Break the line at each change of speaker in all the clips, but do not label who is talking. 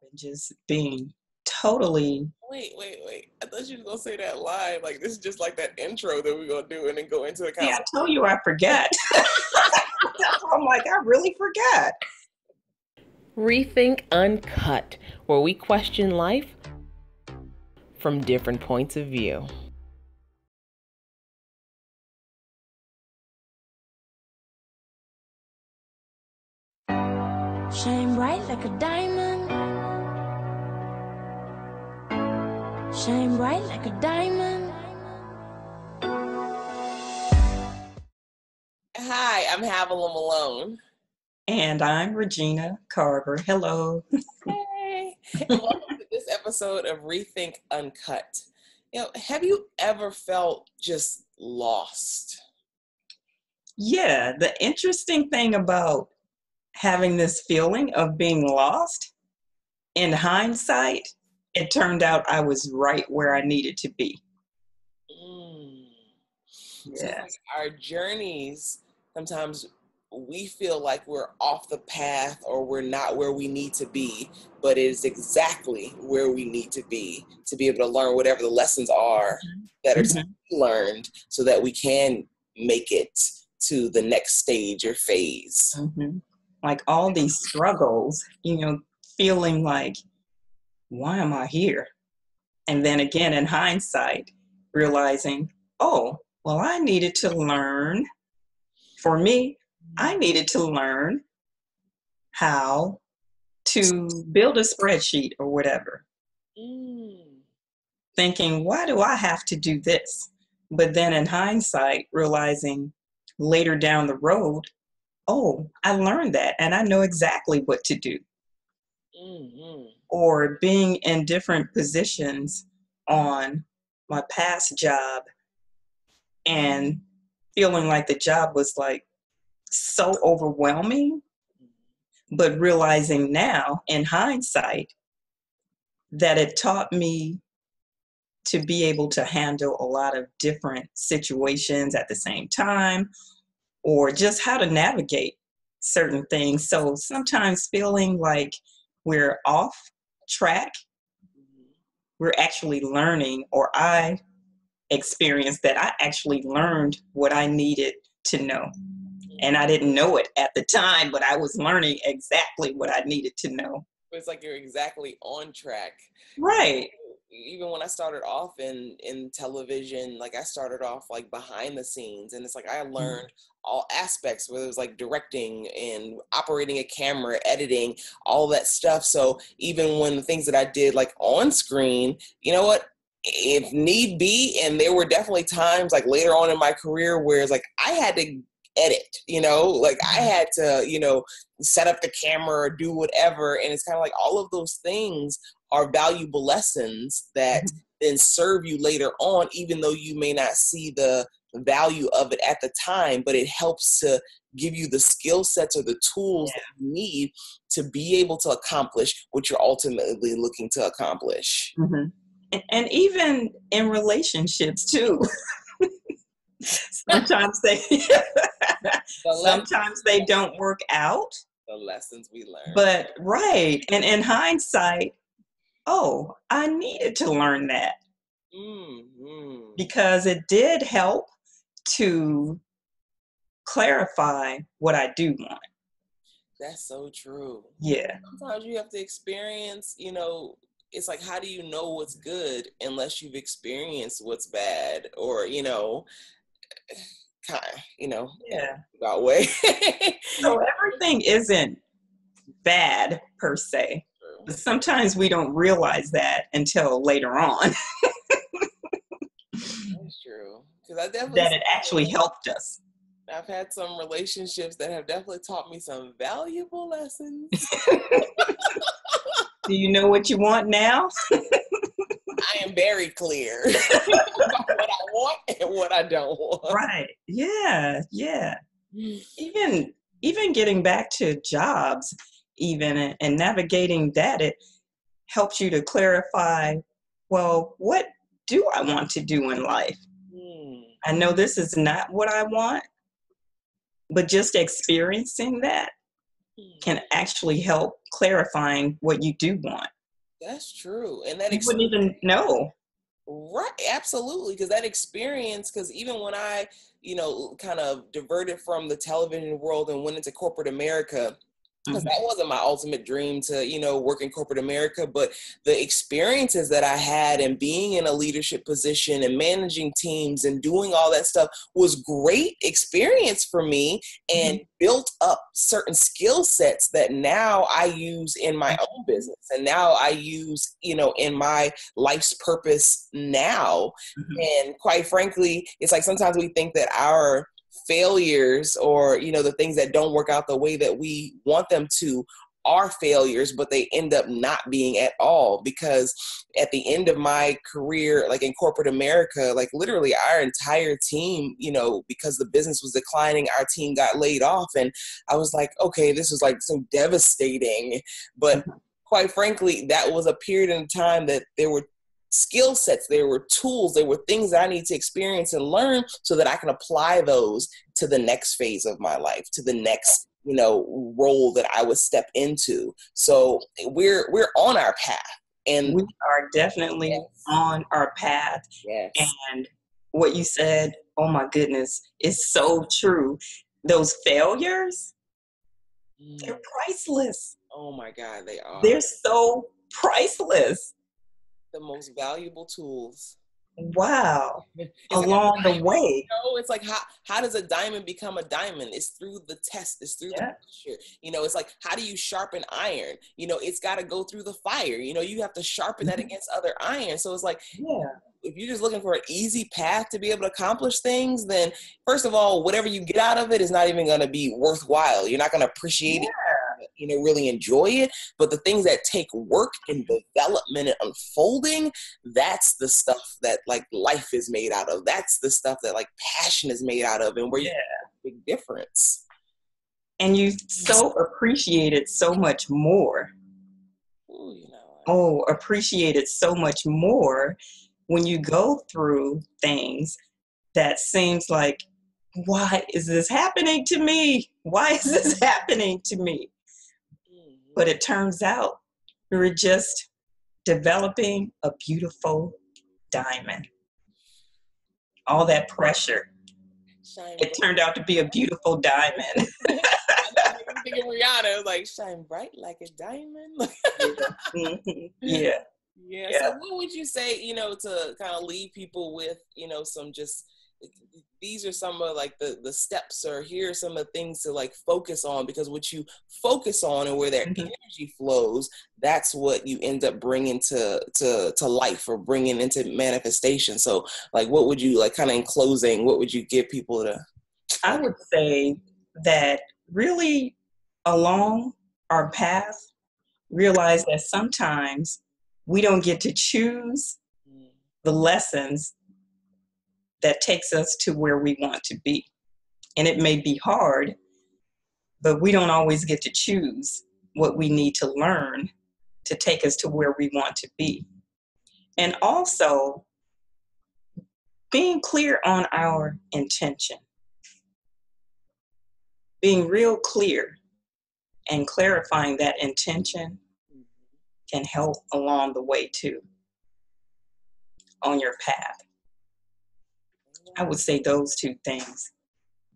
and just being totally.
Wait. I thought you were going to say that live. Like, this is just like that intro that we're going to do and then go into the
See, I
conversation.
told you I forgot. I'm like, I really forgot.
ReThink Uncut, where we question life from different points of view.
Shine bright like a diamond. Shine bright like a diamond.
Hi, I'm Havilah Malone.
And I'm Regina, Carver. Hello.
Hey. And welcome to this episode of ReThink Uncut. Have you ever felt just lost?
Yeah, the interesting thing about having this feeling of being lost, in hindsight, it turned out I was right where I needed to be.
So it's like our journeys, sometimes we feel like we're off the path or we're not where we need to be, but it is exactly where we need to be able to learn whatever the lessons are that are to be learned so that we can make it to the next stage or phase.
Like all these struggles, feeling like, why am I here? And then again, in hindsight, realizing, oh, well, I needed to learn. For me, I needed to learn how to build a spreadsheet or whatever. Thinking, why do I have to do this? But then in hindsight, realizing later down the road, oh, I learned that and I know exactly what to do. Or being in different positions on my past job and feeling like the job was like so overwhelming, but realizing now in hindsight that it taught me to be able to handle a lot of different situations at the same time, or just how to navigate certain things. So sometimes feeling like we're off track, we're actually learning, or I experienced that I actually learned what I needed to know. And I didn't know it at the time, but I was learning exactly what I needed to know.
It's like you're exactly on track.
Right.
Even when I started off in television, like I started off like behind the scenes, and it's like I learned all aspects, whether it was like directing and operating a camera, editing, all that stuff. So even when the things that I did like on screen, you know what, if need be, and there were definitely times like later on in my career where it's like I had to edit, like I had to, set up the camera or do whatever. And it's kind of like all of those things are valuable lessons that then serve you later on, even though you may not see the value of it at the time, but it helps to give you the skill sets or the tools that you need to be able to accomplish what you're ultimately looking to accomplish.
And even in relationships too. Sometimes they don't work out.
The lessons we learn.
But right. And in hindsight, oh, I needed to learn that. Because it did help to clarify what I do want.
That's so true.
Yeah.
Sometimes you have to experience, it's like, how do you know what's good unless you've experienced what's bad, or, that way.
So everything isn't bad per se. But sometimes we don't realize that until later on.
That's true. That
it actually helped us.
I've had some relationships that have definitely taught me some valuable lessons.
Do you know what you want now?
I am very clear about what I want and what I don't want.
Right. Yeah. Even getting back to jobs, even and navigating that, it helps you to clarify, well, what do I want to do in life? I know this is not what I want, but just experiencing that can actually help clarifying what you do want.
That's true. And that
You wouldn't even know.
right, absolutely, because that experience, because even when I, kind of diverted from the television world and went into corporate America, because that wasn't my ultimate dream to, work in corporate America, but the experiences that I had and being in a leadership position and managing teams and doing all that stuff was great experience for me and built up certain skill sets that now I use in my own business and now I use, in my life's purpose now. And quite frankly, it's like sometimes we think that our failures or the things that don't work out the way that we want them to are failures, but they end up not being at all, because at the end of my career, like in corporate America, like literally our entire team, because the business was declining, our team got laid off. And I was like, okay, this was like so devastating. But quite frankly, that was a period in time that there were skill sets, there were tools, there were things that I need to experience and learn so that I can apply those to the next phase of my life, to the next, role that I would step into. So we're on our path. And
we are definitely on our path.
Yes.
And what you said, oh my goodness, is so true. Those failures, they're priceless.
Oh my God, they are.
They're so priceless.
The most valuable tools.
Wow. Along the way.
It's like, how does a diamond become a diamond? It's through the test. It's through the pressure. It's like, how do you sharpen iron? It's got to go through the fire. You have to sharpen that against other iron. So it's like, if you're just looking for an easy path to be able to accomplish things, then first of all, whatever you get out of it is not even going to be worthwhile. You're not going to appreciate it. Really enjoy it. But the things that take work and development and unfolding, that's the stuff that like life is made out of. That's the stuff that like passion is made out of, and where you make a big difference.
And you so appreciate it so much more. Appreciate it so much more when you go through things that seems like, why is this happening to me? Why is this happening to me? But it turns out we were just developing a beautiful diamond. All that pressure. It turned out to be a beautiful diamond.
I'm thinking Rihanna was like, shine bright like a diamond.
Yeah.
So what would you say, to kind of leave people with, some just, these are some of like the steps, or here are some of the things to like focus on, because what you focus on and where that energy flows, that's what you end up bringing to life or bringing into manifestation. So like, what would you like kind of in closing, what would you give people to?
I would say that really along our path, realize that sometimes we don't get to choose the lessons that takes us to where we want to be. And it may be hard, but we don't always get to choose what we need to learn to take us to where we want to be. And also being clear on our intention. Being real clear and clarifying that intention can help along the way too, on your path. I would say those two things,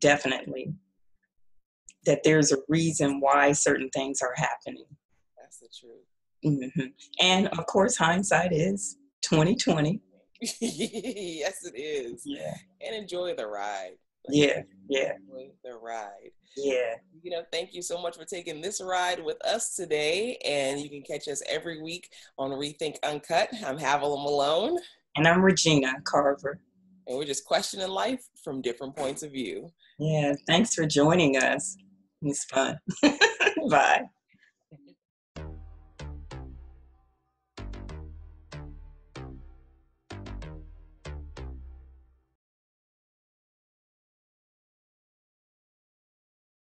definitely. That there's a reason why certain things are happening.
That's the truth.
Mm-hmm. And of course, hindsight is 20/20.
Yes, it is.
Yeah.
And enjoy the ride.
Yeah.
Enjoy the ride.
Yeah.
Thank you so much for taking this ride with us today. And you can catch us every week on ReThink Uncut. I'm Havilah Malone.
And I'm Regina Carver.
And we're just questioning life from different points of view.
Yeah, thanks for joining us. It's fun. Bye.